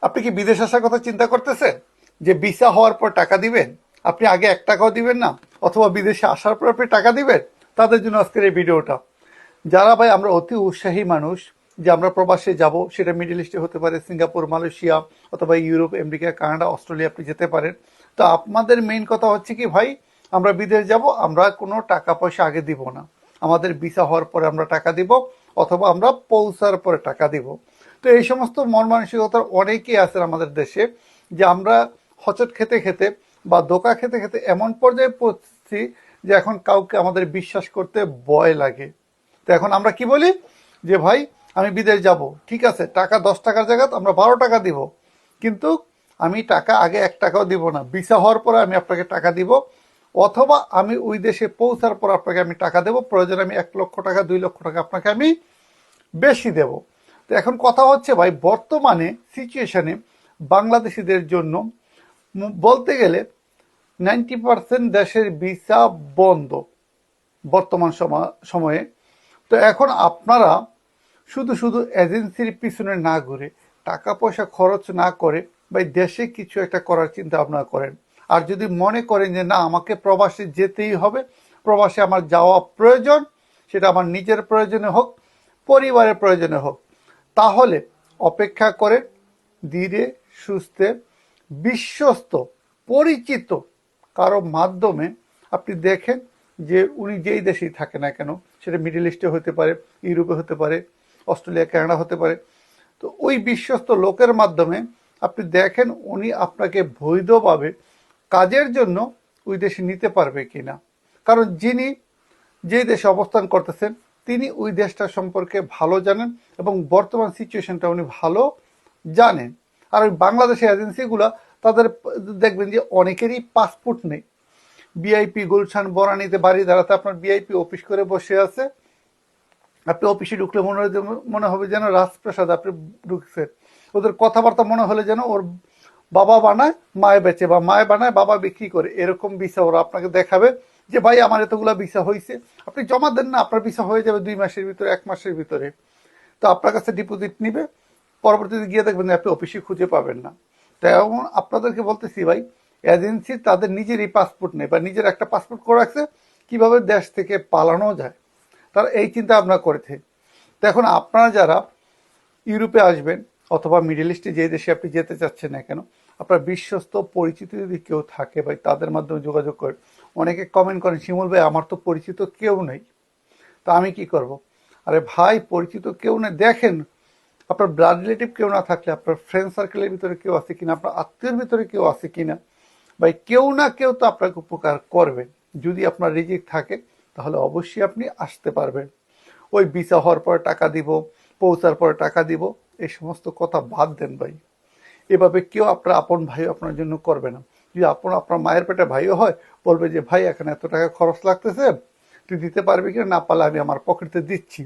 আপনি কি বিদেশ আসার কথা চিন্তা করতেছেন? যে ভিসা হওয়ার পর টাকা দিবেন? আপনি আগে 1 টাকাও দিবেন না, অথবা বিদেশে আসার পর আপনি টাকা দিবেন? তাদের জন্য আজকের এই ভিডিওটা। যারা ভাই আমরা অতি উৎসাহী মানুষ যে আমরা প্রবাসে যাব, সেটা মিডল ইস্টে হতে পারে, সিঙ্গাপুর, মালয়েশিয়া, অথবা ইউরোপ, আমেরিকা, কানাডা, অস্ট্রেলিয়া আপনি যেতে পারেন। তো আপনাদের মেইন কথা হচ্ছে কি ভাই, আমরা বিদেশ যাব, আমরা কোনো টাকা পয়সা আগে দিব না, আমাদের ভিসা হওয়ার পরে আমরা টাকা দিব, অথবা আমরা পৌঁছার পরে টাকা দিব। তো এই সমস্ত মন মানসিকতার অনেকেই আছেন আমাদের দেশে, যে আমরা হচট খেতে খেতে বা ধোঁকা খেতে খেতে এমন পর্যায়ে পৌঁছছি যে এখন কাউকে আমাদের বিশ্বাস করতে ভয় লাগে। তো এখন আমরা কি বলি যে ভাই আমি বিদেশ যাব, ঠিক আছে, টাকা 10 টাকার জায়গায় আমরা 12 টাকা দিব, কিন্তু আমি টাকা আগে 1 টাকাও দিব না, ভিসা হওয়ার পরে আমি আপনাকে টাকা দিব, অথবা আমি ওই দেশে পৌঁছার পর আপনাকে আমি টাকা দেব, প্রয়োজন আমি 1 লক্ষ টাকা 2 লক্ষ টাকা আপনাকে আমি বেশি দেব। তো এখন কথা হচ্ছে ভাই, বর্তমানে সিচুয়েশনে বাংলাদেশিদের জন্য বলতে গেলে 90% দেশের ভিসা বন্ধ বর্তমান সময়ে। তো এখন আপনারা শুধু শুধু এজেন্সির পিছনে না ঘুরে, টাকা পয়সা খরচ না করে ভাই দেশে কিছু একটা করার চিন্তা ভাবনা করেন। আর যদি মনে করেন যে না আমাকে প্রবাসে যেতেই হবে, প্রবাসে আমার যাওয়া প্রয়োজন, সেটা আমার নিজের প্রয়োজনে হোক, পরিবারের প্রয়োজনে হোক, তাহলে অপেক্ষা করে ধীরে সুস্থে বিশ্বস্ত পরিচিত কারো মাধ্যমে আপনি দেখেন যে উনি যেই দেশেই থাকে না কেন, সেটা মিডল ইস্টে হতে পারে, ইউরোপে হতে পারে, অস্ট্রেলিয়া, কানাডা হতে পারে, তো ওই বিশ্বস্ত লোকের মাধ্যমে আপনি দেখেন উনি আপনাকে বৈধভাবে কাজের জন্য ওই দেশে নিতে পারবে কিনা। কারণ যিনি যে দেশে অবস্থান করতেছেন তিনি ওই দেশটা সম্পর্কে ভালো জানেন এবং বর্তমান সিচুয়েশনটা উনি ভালো জানেন। আর ওই বাংলাদেশের এজেন্সিগুলো, তাদের দেখবেন যে অনেকেরই পাসপোর্ট নেই। বিআইপি গুলশান বনানীতে বাড়ি দাঁড়াতে আপনার বিআইপি অফিস করে বসে আছে, আপনি অফিসে ঢুকলে মনে হবে যেন রাজপ্রাসাদ আপনি ঢুকছেন। ওদের কথাবার্তা মনে হলে যেন ওর বাবা বানায় মায়ে বেচে, বা মায়ে বানায় বাবা বিক্রি করে, এরকম ভিসা ওরা আপনাকে দেখাবে যে ভাই আমার এতগুলা ভিসা হয়েছে, আপনি জমা দেন না, আপনার ভিসা হয়ে যাবে 2 মাসের ভিতরে, 1 মাসের ভিতরে। তো আপনার কাছে ডিপোজিট নিবে, পরবর্তীতে গিয়ে দেখবেন আপনি অফিসে খুঁজে পাবেন না। তেমন আপনাদেরকে বলতেছি ভাই, এজেন্সি তাদের নিজেরই পাসপোর্ট নেই বা নিজের একটা পাসপোর্ট করে রাখছে, কিভাবে দেশ থেকে পালানো যায় তারা এই চিন্তা ভাবনা করেছে। তো এখন আপনারা যারা ইউরোপে আসবেন অথবা মিডল ইস্টে যে দেশে আপনি যেতে চাচ্ছেন না কেন, আপনার বিশ্বস্ত পরিচিত যদি কেউ থাকে ভাই তাদের মাধ্যমে যোগাযোগ করেন। অনেকে কমেন্ট করেন শিমুল ভাই আমার তো পরিচিত কেউ নেই, তা আমি কি করব? আরে ভাই পরিচিত কেউ নেই, দেখেন আপনার ব্লাড রিলেটিভ কেউ না থাকলে আপনার ফ্রেন্ড সার্কেলের ভিতরে কেউ আছে কিনা, আপনার আত্মীয়ের ভিতরে কেউ আছে কিনা, ভাই কেউ না কেউ তো আপনাকে উপকার করবে। যদি আপনার রিজিক থাকে তাহলে অবশ্যই আপনি আসতে পারবেন। ওই ভিসা হওয়ার পরে টাকা দিব, পৌঁছার পরে টাকা দিব, এই সমস্ত কথা বাদ দেন ভাই। এভাবে কেউ আপনার আপন ভাই আপনার জন্য করবে না। যদি আপনার মায়ের পেটে ভাইও হয়, বলবে যে ভাই এখানে এত টাকা খরচ লাগতেছে, তুই দিতে পারবি কিনা, না পারলে আমি আমার পকেটে দিচ্ছি।